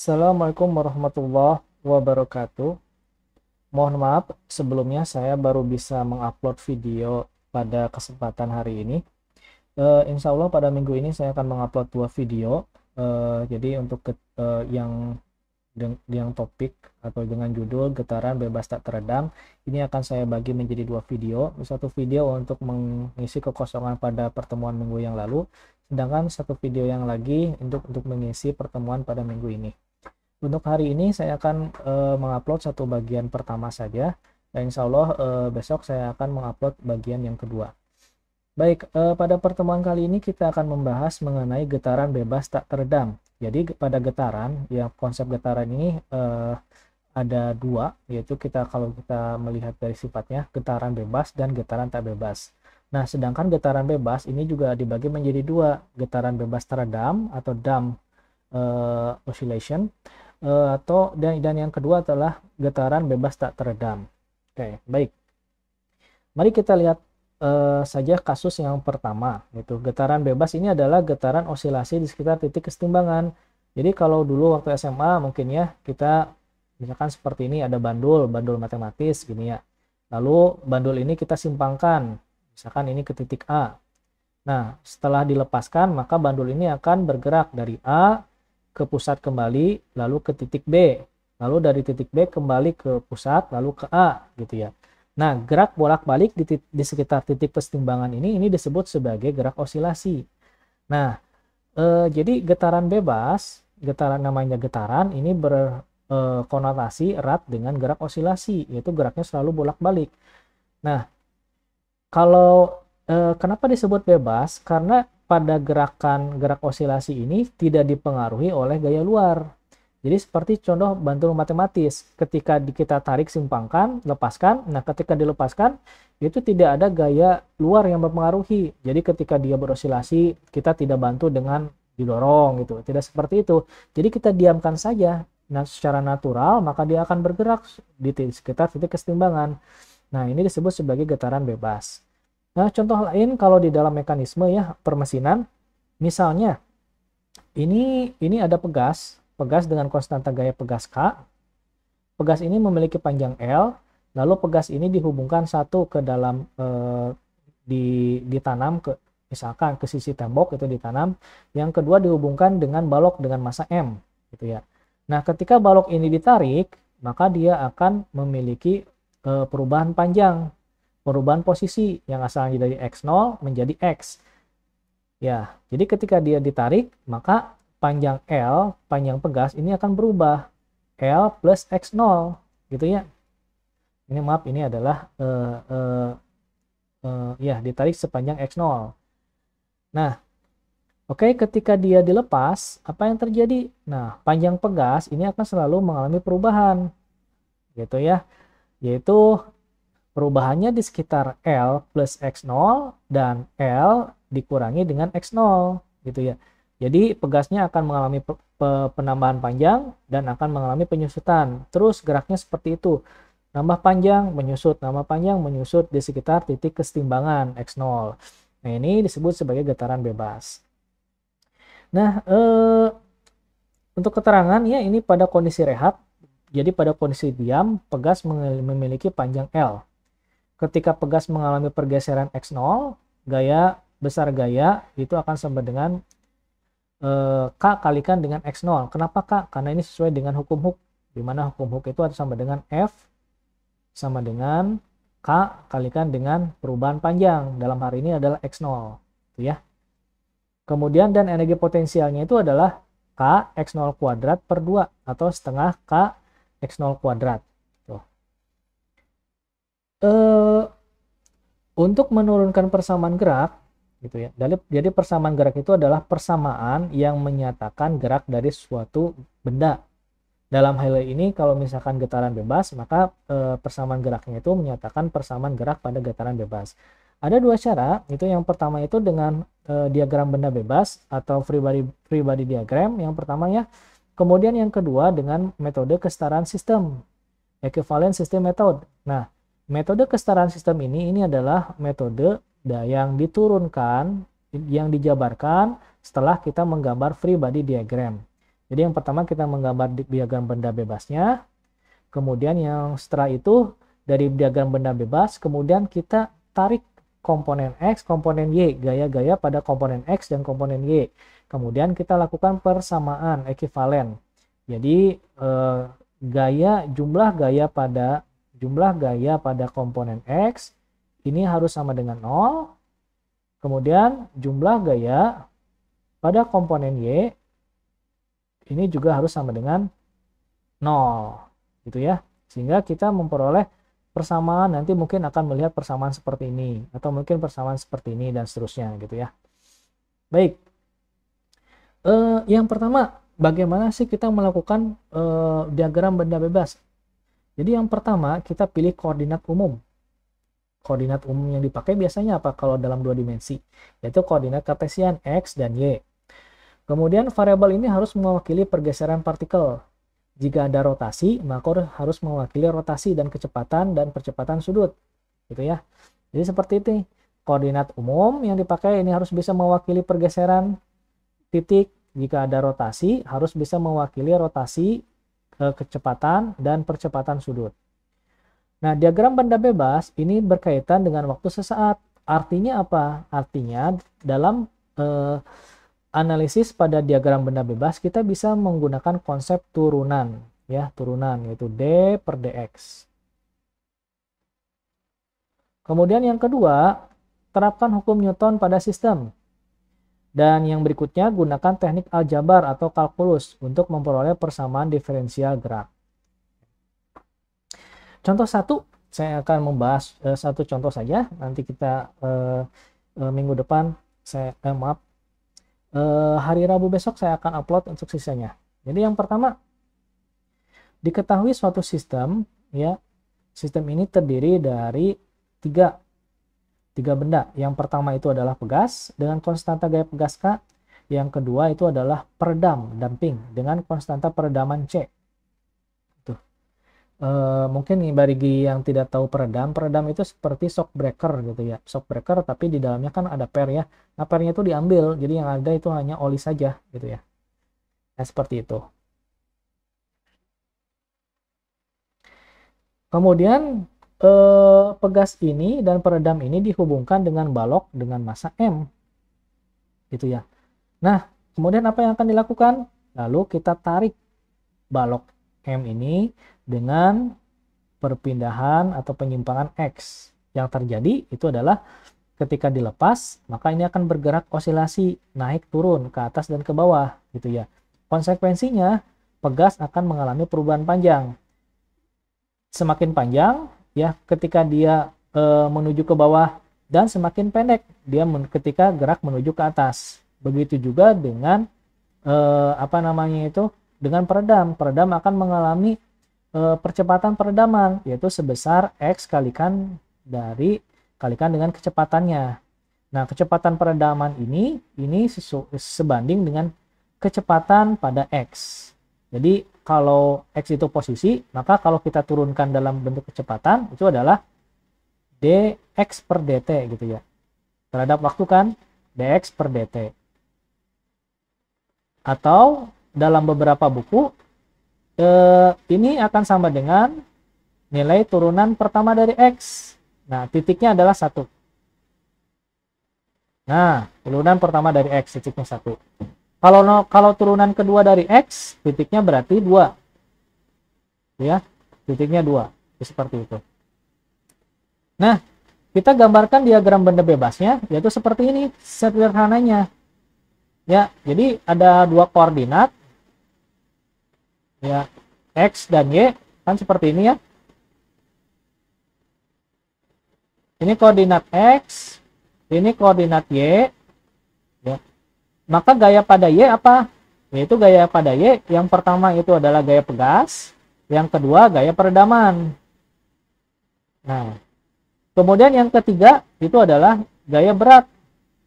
Assalamualaikum warahmatullahi wabarakatuh. Mohon maaf, sebelumnya saya baru bisa mengupload video pada kesempatan hari ini. Insya Allah pada minggu ini saya akan mengupload dua video. Jadi untuk yang topik atau dengan judul Getaran Bebas Tak Teredam, ini akan saya bagi menjadi dua video. Satu video untuk mengisi kekosongan pada pertemuan minggu yang lalu, sedangkan satu video yang lagi untuk mengisi pertemuan pada minggu ini. Untuk hari ini saya akan mengupload satu bagian pertama saja, dan insya Allah besok saya akan mengupload bagian yang kedua. Baik, pada pertemuan kali ini kita akan membahas mengenai getaran bebas tak teredam. Jadi pada getaran, ya konsep getaran ini ada dua, yaitu kalau kita melihat dari sifatnya, getaran bebas dan getaran tak bebas. Nah, sedangkan getaran bebas ini juga dibagi menjadi dua, getaran bebas teredam atau dumb oscillation, dan yang kedua adalah getaran bebas tak teredam. Oke, baik. Mari kita lihat saja kasus yang pertama, yaitu getaran bebas ini adalah getaran osilasi di sekitar titik kesetimbangan. Jadi kalau dulu waktu SMA mungkin ya kita misalkan seperti ini, ada bandul matematis gini ya. Lalu bandul ini kita simpangkan, misalkan ini ke titik A. Nah, setelah dilepaskan maka bandul ini akan bergerak dari A ke pusat kembali, lalu ke titik B, lalu dari titik B kembali ke pusat, lalu ke A gitu ya. Nah, gerak bolak-balik di sekitar titik kesetimbangan ini disebut sebagai gerak osilasi. Nah, jadi getaran bebas, namanya getaran ini berkonotasi erat dengan gerak osilasi, yaitu geraknya selalu bolak-balik. Nah, kalau kenapa disebut bebas? Karena pada gerak osilasi ini tidak dipengaruhi oleh gaya luar. Jadi seperti contoh bantul matematis, ketika kita tarik simpangkan, lepaskan, nah ketika dilepaskan itu tidak ada gaya luar yang mempengaruhi. Jadi ketika dia berosilasi, kita tidak bantu dengan didorong gitu, tidak seperti itu. Jadi kita diamkan saja, nah secara natural maka dia akan bergerak di sekitar titik kesetimbangan. Nah ini disebut sebagai getaran bebas. Nah contoh lain kalau di dalam mekanisme ya permesinan, misalnya ini ada pegas dengan konstanta gaya pegas K. Pegas ini memiliki panjang L, lalu pegas ini dihubungkan satu ke dalam ditanam ke misalkan ke sisi tembok itu ditanam, yang kedua dihubungkan dengan balok dengan massa M gitu ya. Nah, ketika balok ini ditarik, maka dia akan memiliki perubahan panjang, perubahan posisi yang asalnya dari X0 menjadi X. Ya, jadi ketika dia ditarik, maka panjang L, panjang pegas ini akan berubah L plus X0 gitu ya. Ini maaf, ini adalah ya ditarik sepanjang X0. Nah, oke, ketika dia dilepas, apa yang terjadi? Nah, panjang pegas ini akan selalu mengalami perubahan gitu ya, yaitu perubahannya di sekitar L plus X0 dan L dikurangi dengan X0 gitu ya. Jadi pegasnya akan mengalami penambahan panjang dan akan mengalami penyusutan. Terus geraknya seperti itu. Nambah panjang, menyusut, nambah panjang, menyusut di sekitar titik kesetimbangan X0. Nah, ini disebut sebagai getaran bebas. Nah, untuk keterangan ya ini pada kondisi rehat. Jadi pada kondisi diam, pegas memiliki panjang L. Ketika pegas mengalami pergeseran X0, besar gaya itu akan sama dengan K kalikan dengan X0. Kenapa K? Karena ini sesuai dengan hukum Hooke, di mana hukum Hooke itu sama dengan F sama dengan K kalikan dengan perubahan panjang. Dalam hari ini adalah X0. Gitu ya. Kemudian dan energi potensialnya itu adalah K X0 kuadrat per 2 atau setengah K X0 kuadrat. Tuh. Untuk menurunkan persamaan gerak, gitu ya. Jadi persamaan gerak itu adalah persamaan yang menyatakan gerak dari suatu benda. Dalam hal ini kalau misalkan getaran bebas, maka persamaan geraknya itu menyatakan persamaan gerak pada getaran bebas. Ada dua cara, itu yang pertama itu dengan diagram benda bebas atau free body diagram yang pertama ya. Kemudian yang kedua dengan metode kesetaraan sistem, equivalent system method. Nah, metode kesetaraan sistem ini adalah metode yang diturunkan, yang dijabarkan setelah kita menggambar free body diagram. Jadi yang pertama kita menggambar diagram benda bebasnya, kemudian yang setelah itu dari diagram benda bebas, kemudian kita tarik komponen X, komponen Y, gaya-gaya pada komponen X dan komponen Y. Kemudian kita lakukan persamaan ekivalen. Jadi jumlah gaya pada komponen X ini harus sama dengan 0. Kemudian jumlah gaya pada komponen Y ini juga harus sama dengan 0. Gitu ya. Sehingga kita memperoleh persamaan, nanti mungkin akan melihat persamaan seperti ini atau mungkin persamaan seperti ini dan seterusnya gitu ya. Baik. Yang pertama, bagaimana sih kita melakukan diagram benda bebas? Jadi yang pertama kita pilih koordinat umum. Koordinat umum yang dipakai biasanya apa kalau dalam 2 dimensi? Yaitu koordinat kartesian X dan Y. Kemudian variabel ini harus mewakili pergeseran partikel. Jika ada rotasi, maka harus mewakili rotasi dan percepatan sudut. Gitu ya. Jadi seperti itu. Koordinat umum yang dipakai ini harus bisa mewakili pergeseran titik. Jika ada rotasi, harus bisa mewakili rotasi, kecepatan, dan percepatan sudut. Nah, diagram benda bebas ini berkaitan dengan waktu sesaat. Artinya apa? Artinya dalam analisis pada diagram benda bebas kita bisa menggunakan konsep turunan ya, turunan yaitu d per dx. Kemudian yang kedua, terapkan hukum Newton pada sistem. Dan yang berikutnya gunakan teknik aljabar atau kalkulus untuk memperoleh persamaan diferensial gerak. Contoh 1, saya akan membahas satu contoh saja. Nanti kita minggu depan hari Rabu besok saya akan upload untuk sisanya. Jadi yang pertama, diketahui suatu sistem ya, sistem ini terdiri dari tiga benda. Yang pertama itu adalah pegas dengan konstanta gaya pegas K. Yang kedua itu adalah peredam damping dengan konstanta peredaman C. Tuh. Mungkin bagi yang tidak tahu peredam itu seperti shock breaker gitu ya. Shock breaker tapi di dalamnya kan ada per ya. Nah, pernya itu diambil, jadi yang ada itu hanya oli saja gitu ya. Nah, seperti itu. Kemudian pegas ini dan peredam ini dihubungkan dengan balok dengan massa M. Gitu ya. Nah, kemudian apa yang akan dilakukan? Lalu kita tarik balok M ini dengan perpindahan atau penyimpangan X. Yang terjadi itu adalah ketika dilepas, maka ini akan bergerak osilasi naik turun ke atas dan ke bawah gitu ya. Konsekuensinya pegas akan mengalami perubahan panjang. Semakin panjang ya ketika dia menuju ke bawah dan semakin pendek dia ketika gerak menuju ke atas. Begitu juga dengan dengan peredam. Peredam akan mengalami percepatan peredaman yaitu sebesar X kalikan dengan kecepatannya. Nah, kecepatan peredaman ini sebanding dengan kecepatan pada X. Jadi, kalau X itu posisi, maka kalau kita turunkan dalam bentuk kecepatan, itu adalah dx per dt gitu ya. Terhadap waktu kan, dx per dt. Atau, dalam beberapa buku, ini akan sama dengan nilai turunan pertama dari X. Nah, titiknya adalah 1. Nah, turunan pertama dari X, titiknya 1. Kalau turunan kedua dari X, titiknya berarti 2. Ya, titiknya 2. Seperti itu. Nah, kita gambarkan diagram benda bebasnya, yaitu seperti ini, sederhananya. Ya, jadi ada 2 koordinat. Ya, X dan Y, kan seperti ini ya. Ini koordinat X, ini koordinat Y. Ya. Maka gaya pada Y apa? Yaitu gaya pada Y, yang pertama itu adalah gaya pegas, yang kedua gaya peredaman. Nah, kemudian yang ketiga itu adalah gaya berat,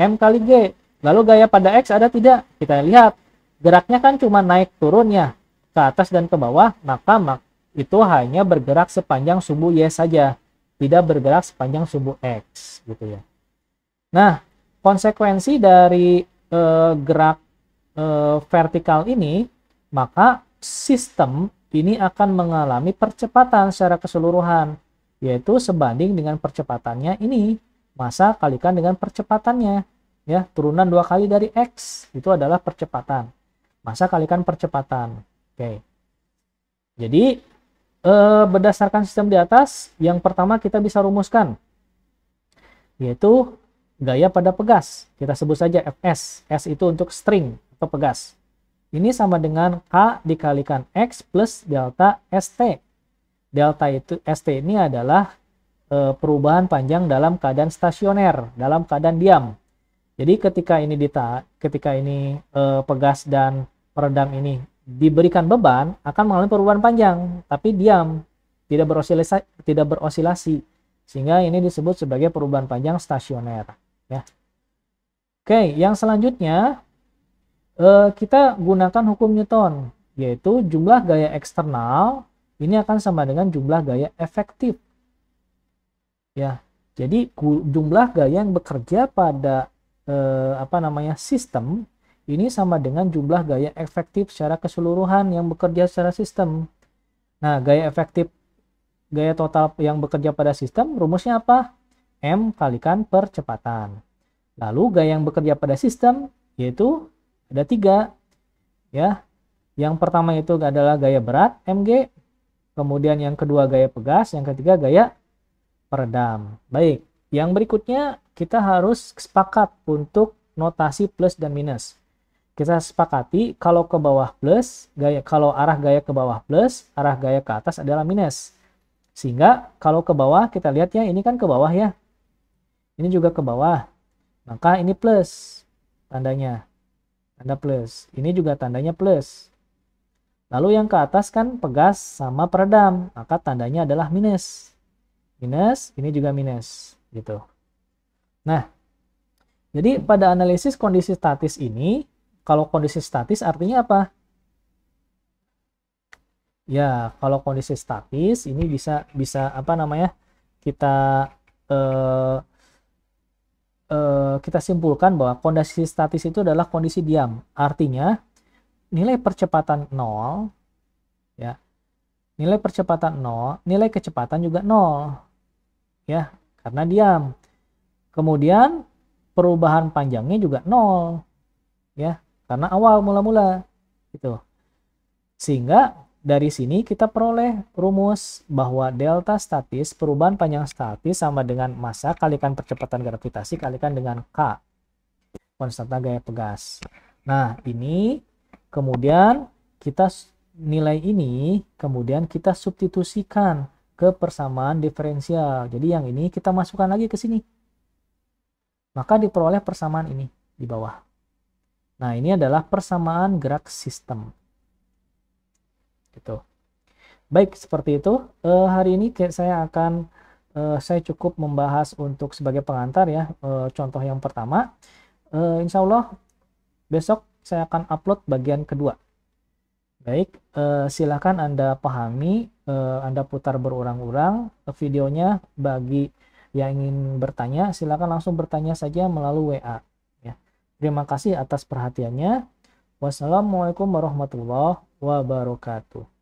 M kali G. Lalu gaya pada X ada tidak? Kita lihat, geraknya kan cuma naik turun ya, ke atas dan ke bawah, maka itu hanya bergerak sepanjang sumbu Y saja, tidak bergerak sepanjang sumbu X gitu ya. Nah, konsekuensi dari gerak vertikal ini maka sistem ini akan mengalami percepatan secara keseluruhan, yaitu sebanding dengan percepatannya ini, massa kalikan dengan percepatannya. Ya, turunan 2 kali dari X itu adalah percepatan. Massa kalikan percepatan. Oke. Jadi, berdasarkan sistem di atas, yang pertama kita bisa rumuskan, yaitu gaya pada pegas. Kita sebut saja Fs. S itu untuk string atau pegas. Ini sama dengan K dikalikan X plus delta ST. Delta itu ST ini adalah perubahan panjang dalam keadaan stasioner, dalam keadaan diam. Jadi ketika ini pegas dan peredam ini diberikan beban, akan mengalami perubahan panjang, tapi diam, tidak berosilasi, sehingga ini disebut sebagai perubahan panjang stasioner. Ya. Oke, yang selanjutnya kita gunakan hukum Newton, yaitu jumlah gaya eksternal ini akan sama dengan jumlah gaya efektif. Ya, jadi jumlah gaya yang bekerja pada sistem ini sama dengan jumlah gaya efektif secara keseluruhan yang bekerja secara sistem. Nah, gaya total yang bekerja pada sistem rumusnya apa? M kalikan percepatan. Lalu gaya yang bekerja pada sistem yaitu ada 3. Ya. Yang pertama itu adalah gaya berat mg, kemudian yang kedua gaya pegas, yang ketiga gaya peredam. Baik, yang berikutnya kita harus sepakat untuk notasi plus dan minus. Kita sepakati kalau ke bawah plus, kalau arah gaya ke bawah plus, arah gaya ke atas adalah minus. Sehingga kalau ke bawah kita lihat ya, ini kan ke bawah ya. Ini juga ke bawah. Maka ini plus tandanya. Tanda plus. Ini juga tandanya plus. Lalu yang ke atas kan pegas sama peredam, maka tandanya adalah minus. Minus, ini juga minus gitu. Nah, jadi pada analisis kondisi statis ini, kalau kondisi statis artinya apa? Ya, kalau kondisi statis ini bisa kita simpulkan bahwa kondisi statis itu adalah kondisi diam. Artinya nilai percepatan 0 ya. Nilai percepatan 0, nilai kecepatan juga 0. Ya, karena diam. Kemudian perubahan panjangnya juga 0. Ya, karena awal mula-mula gitu. Sehingga dari sini kita peroleh rumus bahwa delta statis, perubahan panjang statis sama dengan massa kalikan percepatan gravitasi kalikan dengan K, konstanta gaya pegas. Nah, ini kemudian nilai ini kemudian kita substitusikan ke persamaan diferensial. Jadi yang ini kita masukkan lagi ke sini. Maka diperoleh persamaan ini di bawah. Nah, ini adalah persamaan gerak sistem. Gitu. Baik, seperti itu. Hari ini saya cukup membahas untuk sebagai pengantar ya, contoh yang pertama. Insya Allah besok saya akan upload bagian kedua. Baik, silakan Anda pahami, Anda putar berulang-ulang videonya. Bagi yang ingin bertanya, silakan langsung bertanya saja melalui WA. Ya. Terima kasih atas perhatiannya. Wassalamualaikum warahmatullahi wabarakatuh.